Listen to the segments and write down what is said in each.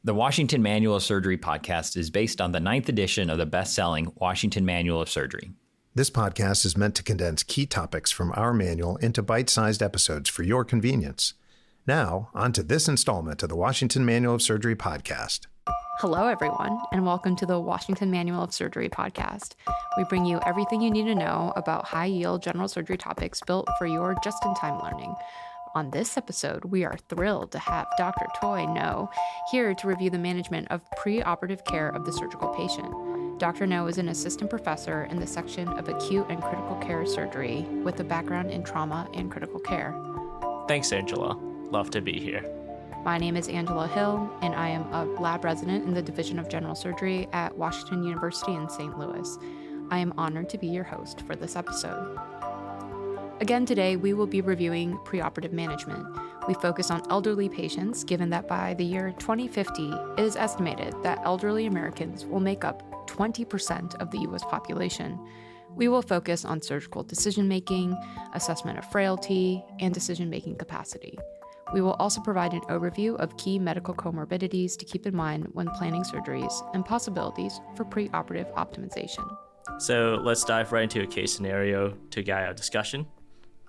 The Washington Manual of Surgery podcast is based on the 9th edition of the best-selling Washington Manual of Surgery. This podcast is meant to condense key topics from our manual into bite-sized episodes for your convenience. Now, on to this installment of the Washington Manual of Surgery podcast. Hello, everyone, and welcome to the Washington Manual of Surgery podcast. We bring you everything you need to know about high-yield general surgery topics built for your just-in-time learning. On this episode, we are thrilled to have Dr. Thoi Ngo here to review the management of preoperative care of the surgical patient. Dr. Ngo is an assistant professor in the section of acute and critical care surgery with a background in trauma and critical care. Thanks, Angela. Love to be here. My name is Angela Hill, and I am a lab resident in the Division of General Surgery at Washington University in St. Louis. I am honored to be your host for this episode. Again, today we will be reviewing preoperative management. We focus on elderly patients, given that by the year 2050, it is estimated that elderly Americans will make up 20% of the U.S. population. We will focus on surgical decision-making, assessment of frailty, and decision-making capacity. We will also provide an overview of key medical comorbidities to keep in mind when planning surgeries and possibilities for preoperative optimization. So let's dive right into a case scenario to guide our discussion.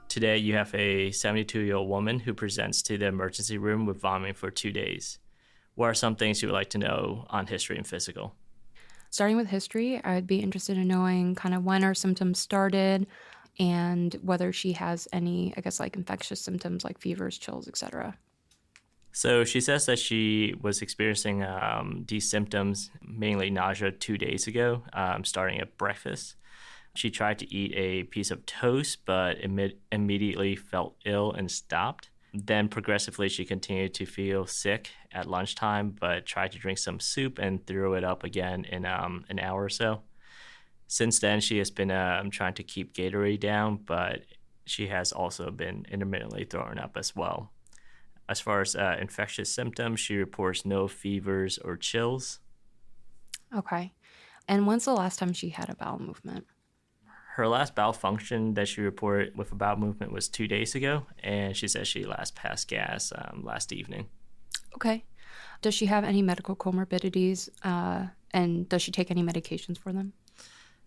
Today, you have a 72-year-old woman who presents to the emergency room with vomiting for 2 days. What are some things you would like to know on history and physical? Starting with history, I would be interested in knowing kind of when her symptoms started and whether she has any, infectious symptoms like fevers, chills, etc. So she says that she was experiencing these symptoms, mainly nausea, 2 days ago, starting at breakfast. She tried to eat a piece of toast, but immediately felt ill and stopped. Then progressively, she continued to feel sick at lunchtime, but tried to drink some soup and threw it up again in an hour or so. Since then, she has been trying to keep Gatorade down, but she has also been intermittently throwing up as well. As far as infectious symptoms, she reports no fevers or chills. Okay. And when's the last time she had a bowel movement? Her last bowel function that she reported with a bowel movement was 2 days ago, and she says she last passed gas last evening. Okay. Does she have any medical comorbidities, and does she take any medications for them?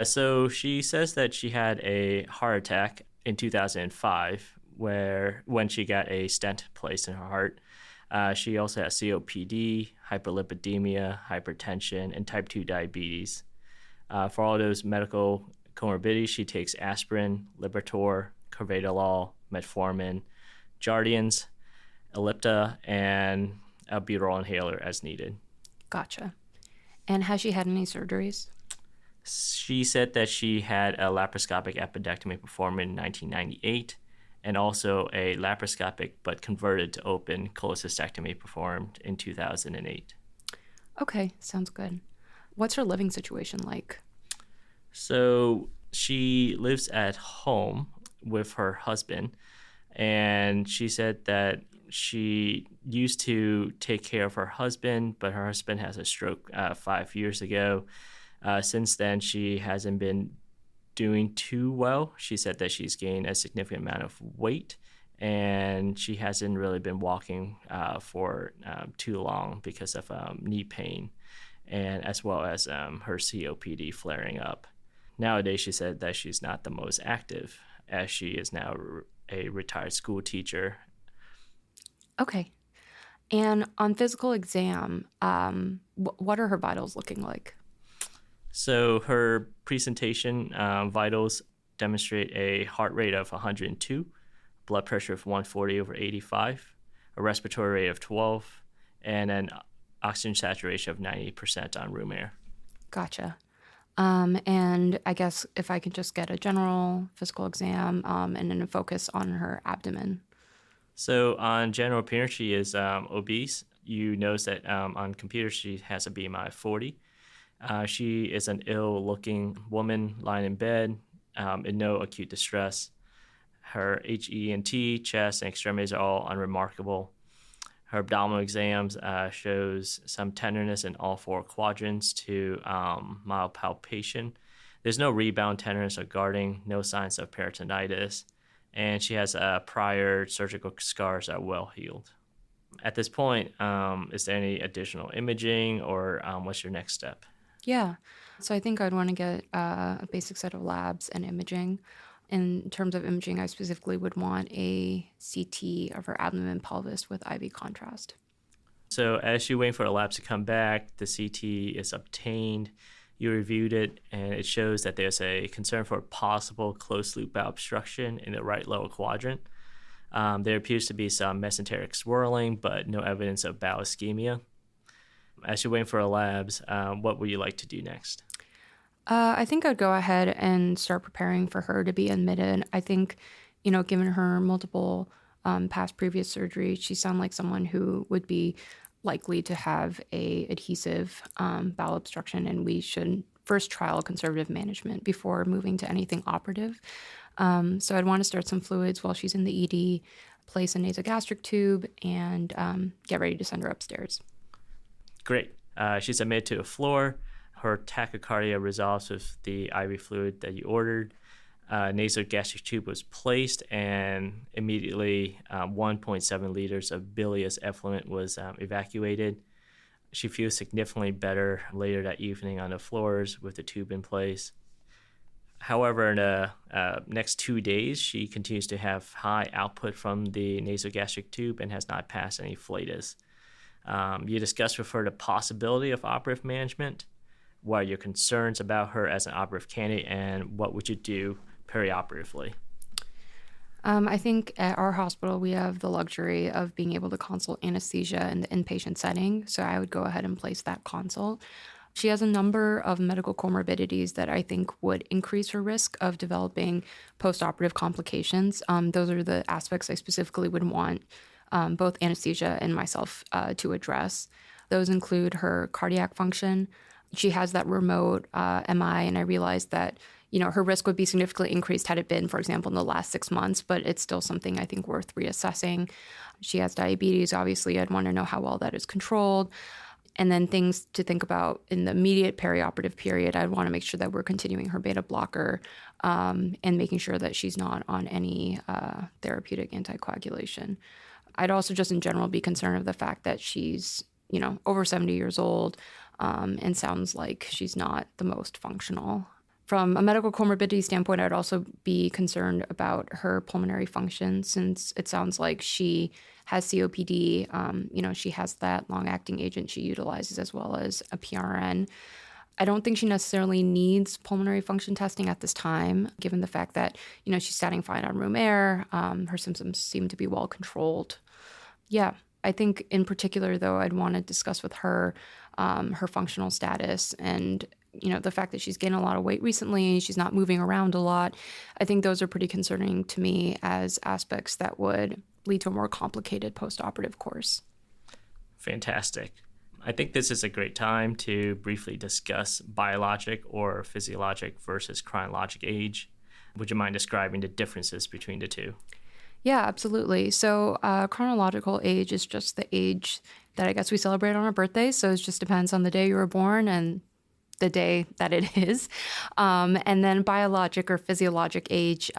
So she says that she had a heart attack in 2005 when she got a stent placed in her heart. She also has COPD, hyperlipidemia, hypertension, and type 2 diabetes. For all those medical comorbidities, she takes aspirin, Lipitor, Carvedilol, metformin, Jardiance, Ellipta, and albuterol inhaler as needed. Gotcha. And has she had any surgeries? She said that she had a laparoscopic appendectomy performed in 1998 and also a laparoscopic but converted to open cholecystectomy performed in 2008. Okay, sounds good. What's her living situation like? So she lives at home with her husband, and she said that she used to take care of her husband, but her husband has a stroke 5 years ago. Since then, she hasn't been doing too well. She said that she's gained a significant amount of weight, and she hasn't really been walking for too long because of knee pain, and as well as her COPD flaring up. Nowadays, she said that she's not the most active, as she is now a retired school teacher. Okay. And on physical exam, what are her vitals looking like? So her presentation vitals demonstrate a heart rate of 102, blood pressure of 140/85, a respiratory rate of 12, and an oxygen saturation of 90% on room air. Gotcha. And I guess if I could just get a general physical exam and then a focus on her abdomen. So on general appearance, she is obese. You notice that on computer she has a BMI of 40. She is an ill-looking woman lying in bed in no acute distress. Her HENT, chest, and extremities are all unremarkable. Her abdominal exams shows some tenderness in all four quadrants to mild palpation. There's no rebound tenderness or guarding, no signs of peritonitis, and she has prior surgical scars that are well healed. At this point, is there any additional imaging or what's your next step? Yeah. So I think I'd want to get a basic set of labs and imaging. In terms of imaging, I specifically would want a CT of her abdomen pelvis with IV contrast. So as you're waiting for the labs to come back, the CT is obtained, you reviewed it, and it shows that there's a concern for possible closed-loop bowel obstruction in the right lower quadrant. There appears to be some mesenteric swirling, but no evidence of bowel ischemia. As you're waiting for the labs, what would you like to do next? I think I'd go ahead and start preparing for her to be admitted. I think, given her multiple past previous surgeries, she sounds like someone who would be likely to have a adhesive bowel obstruction, and we should first trial conservative management before moving to anything operative. So I'd want to start some fluids while she's in the ED, place a nasogastric tube, and get ready to send her upstairs. Great. She's admitted to the floor. Her tachycardia resolves with the IV fluid that you ordered. Nasogastric tube was placed, and immediately 1.7 liters of bilious effluent was evacuated. She feels significantly better later that evening on the floors with the tube in place. However, in the next 2 days, she continues to have high output from the nasogastric tube and has not passed any flatus. You discussed with her the possibility of operative management. What are your concerns about her as an operative candidate, and what would you do perioperatively? I think at our hospital, we have the luxury of being able to consult anesthesia in the inpatient setting, so I would go ahead and place that consult. She has a number of medical comorbidities that I think would increase her risk of developing postoperative complications. Those are the aspects I specifically would want both anesthesia and myself to address. Those include her cardiac function. She has that remote MI, and I realized that her risk would be significantly increased had it been, for example, in the last 6 months, but it's still something I think worth reassessing. She has diabetes. Obviously, I'd want to know how well that is controlled. And then things to think about in the immediate perioperative period, I'd want to make sure that we're continuing her beta blocker and making sure that she's not on any therapeutic anticoagulation. I'd also just in general be concerned of the fact that she's, over 70 years old and sounds like she's not the most functional. From a medical comorbidity standpoint, I'd also be concerned about her pulmonary function since it sounds like she has COPD. She has that long-acting agent she utilizes as well as a PRN. I don't think she necessarily needs pulmonary function testing at this time, given the fact that, she's standing fine on room air. Her symptoms seem to be well controlled. Yeah, I think in particular, though, I'd want to discuss with her her functional status and the fact that she's gained a lot of weight recently, she's not moving around a lot. I think those are pretty concerning to me as aspects that would lead to a more complicated postoperative course. Fantastic. I think this is a great time to briefly discuss biologic or physiologic versus chronologic age. Would you mind describing the differences between the two? Yeah, absolutely. So chronological age is just the age that I guess we celebrate on our birthdays. So it just depends on the day you were born and the day that it is. And then biologic or physiologic age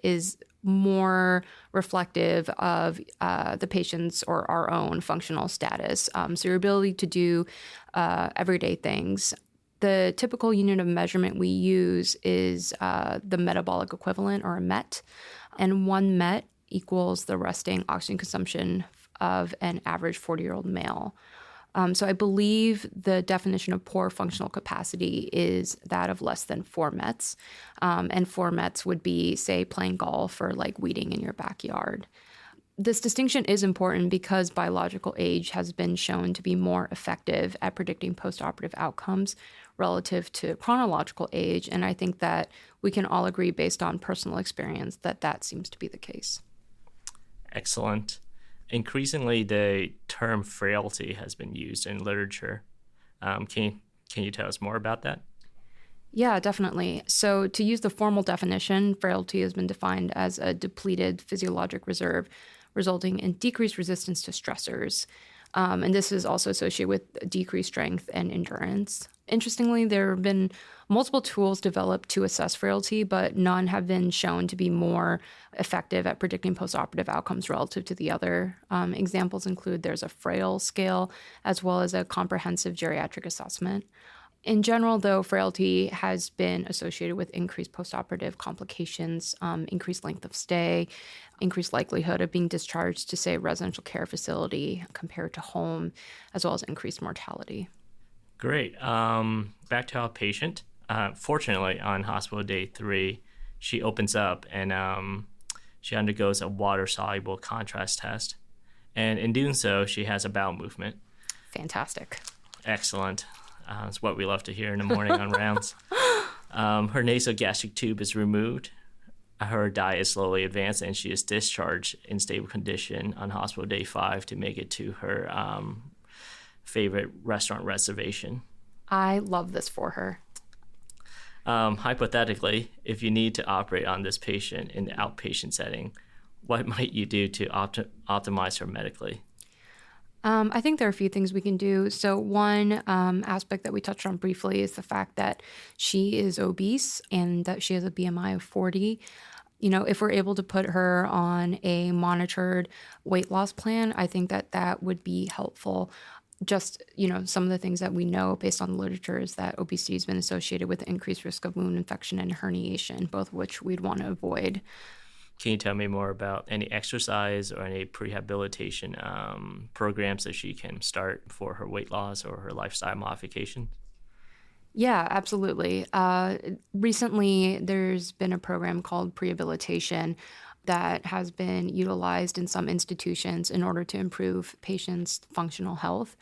is more reflective of the patient's or our own functional status. So your ability to do everyday things. The typical unit of measurement we use is the metabolic equivalent, or a MET. And 1 MET equals the resting oxygen consumption of an average 40-year-old male. So I believe the definition of poor functional capacity is that of less than 4 METs. And 4 METs would be, say, playing golf or like weeding in your backyard. This distinction is important because biological age has been shown to be more effective at predicting postoperative outcomes relative to chronological age. And I think that we can all agree based on personal experience that that seems to be the case. Excellent. Increasingly, the term frailty has been used in literature. Can you tell us more about that? Yeah, definitely. So to use the formal definition, frailty has been defined as a depleted physiologic reserve resulting in decreased resistance to stressors. And this is also associated with decreased strength and endurance. Interestingly, there have been multiple tools developed to assess frailty, but none have been shown to be more effective at predicting postoperative outcomes relative to the other. Examples include there's a frail scale as well as a comprehensive geriatric assessment. In general, though, frailty has been associated with increased postoperative complications, increased length of stay, increased likelihood of being discharged to, say, a residential care facility compared to home, as well as increased mortality. Great. Back to our patient. Fortunately, on hospital day 3, she opens up and she undergoes a water-soluble contrast test. And in doing so, she has a bowel movement. Fantastic. Excellent. It's what we love to hear in the morning on rounds. Her nasogastric tube is removed. Her diet is slowly advanced, and she is discharged in stable condition on hospital day 5 to make it to her favorite restaurant reservation. I love this for her. Hypothetically, if you need to operate on this patient in the outpatient setting, what might you do to optimize her medically? I think there are a few things we can do. So one aspect that we touched on briefly is the fact that she is obese and that she has a BMI of 40. You know, if we're able to put her on a monitored weight loss plan, I think that that would be helpful. Just, you know, some of the things that we know based on the literature is that obesity has been associated with increased risk of wound infection and herniation, both of which we'd want to avoid. Can you tell me more about any exercise or any prehabilitation programs that she can start for her weight loss or her lifestyle modification? Yeah, absolutely. Recently, there's been a program called Preoperative that has been utilized in some institutions in order to improve patients' functional health.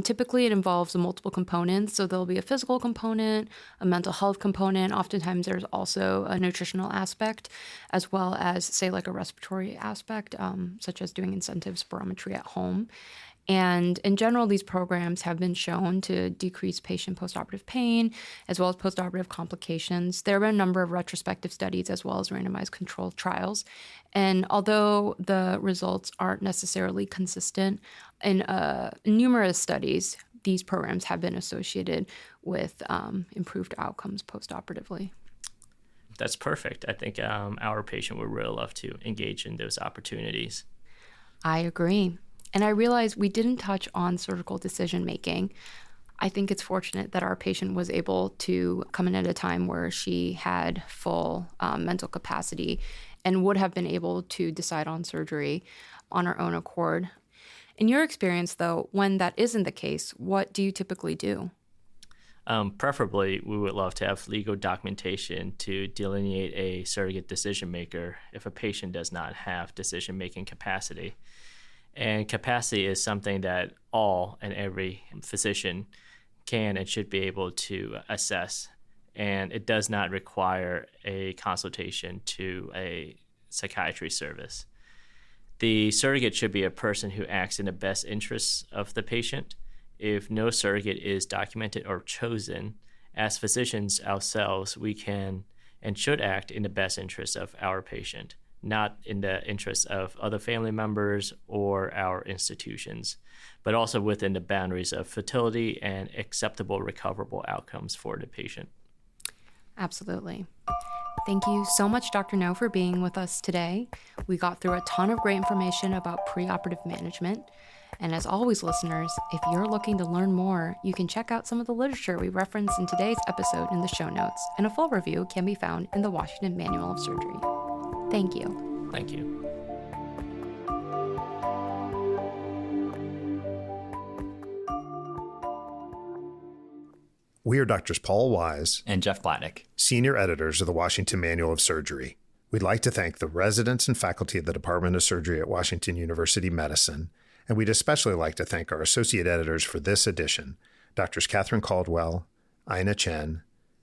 Typically, it involves multiple components. So there'll be a physical component, a mental health component. Oftentimes, there's also a nutritional aspect, as well as, say, like a respiratory aspect, such as doing incentive spirometry at home. And in general, these programs have been shown to decrease patient postoperative pain as well as postoperative complications. There have been a number of retrospective studies as well as randomized controlled trials. And although the results aren't necessarily consistent, in numerous studies, these programs have been associated with improved outcomes postoperatively. That's perfect. I think our patient would really love to engage in those opportunities. I agree. And I realized we didn't touch on surgical decision-making. I think it's fortunate that our patient was able to come in at a time where she had full mental capacity and would have been able to decide on surgery on her own accord. In your experience, though, when that isn't the case, what do you typically do? Preferably, we would love to have legal documentation to delineate a surrogate decision maker if a patient does not have decision-making capacity. And capacity is something that all and every physician can and should be able to assess. And it does not require a consultation to a psychiatry service. The surrogate should be a person who acts in the best interests of the patient. If no surrogate is documented or chosen, as physicians ourselves, we can and should act in the best interest of our patient, not in the interest of other family members or our institutions, but also within the boundaries of fertility and acceptable recoverable outcomes for the patient. Absolutely. Thank you so much, Dr. Ngo, for being with us today. We got through a ton of great information about preoperative management. And as always, listeners, if you're looking to learn more, you can check out some of the literature we referenced in today's episode in the show notes, and a full review can be found in the Washington Manual of Surgery. Thank you. Thank you. We are Drs. Paul Wise and Jeff Blatnick, senior editors of the Washington Manual of Surgery. We'd like to thank the residents and faculty of the Department of Surgery at Washington University Medicine, and we'd especially like to thank our associate editors for this edition, Drs. Catherine Caldwell, Ina Chen,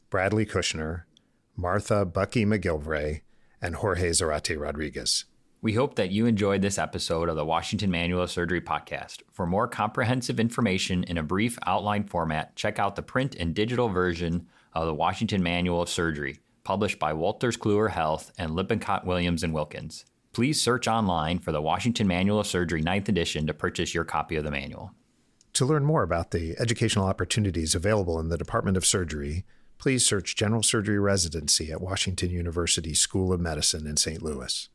Bradley Kushner, Martha Bucky McGilvray, and Jorge Zarate Rodriguez. We hope that you enjoyed this episode of the Washington Manual of Surgery podcast. For more comprehensive information in a brief outline format, check out the print and digital version of the Washington Manual of Surgery, published by Wolters Kluwer Health and Lippincott Williams and Wilkins. please search online for the Washington Manual of Surgery 9th edition to purchase your copy of the manual. To learn more about the educational opportunities available in the Department of Surgery, please search General Surgery Residency at Washington University School of Medicine in St. Louis.